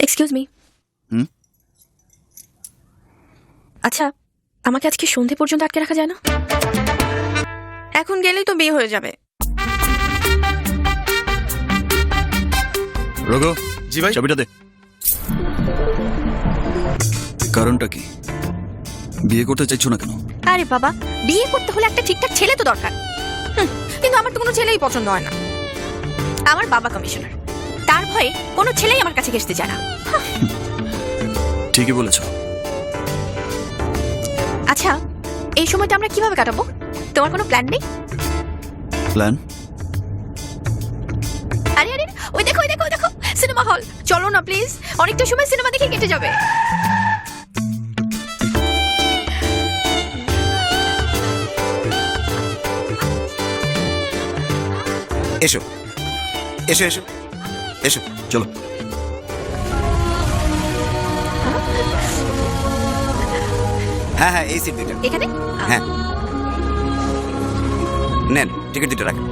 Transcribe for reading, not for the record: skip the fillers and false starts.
Excuse me. আচ্ছা, আমাকে আজকে সন্ধে পর্যন্ত আটকে রাখা যায় না? এখন গেলেই তো বিয়ে হয়ে যাবে। রঘু, জি ভাই। চাবিটা দে। কারণটা কি? বিয়ে করতে চাইছো না কেন? আরে বাবা, বিয়ে করতে হলে একটা ঠিকঠাক ছেলে তো দরকার। কিন্তু আমার তো কোনো ছেলেই পছন্দ হয় না। আমার বাবা কমিশনার, তার ভয়ে কোনো ছেলেই আমার কাছে ঘেঁষতে চায় না। ঠিকই বলেছ। আচ্ছা, এই সময়টা আমরা কিভাবে কাটাবো? তোমার কোনো প্ল্যান নেই? প্ল্যান? আরে আরে, ওই দেখো ওই দেখো ওই দেখো, সিনেমা হল। চলো না প্লিজ, অনেকটা সময় সিনেমা দেখে কেটে যাবে। এসো এসো এসো এসো। চলো। হ্যাঁ হ্যাঁ, এই সিট দুইটা। এখানে হ্যাঁ, নেন টিকিট দুটো রাখেন।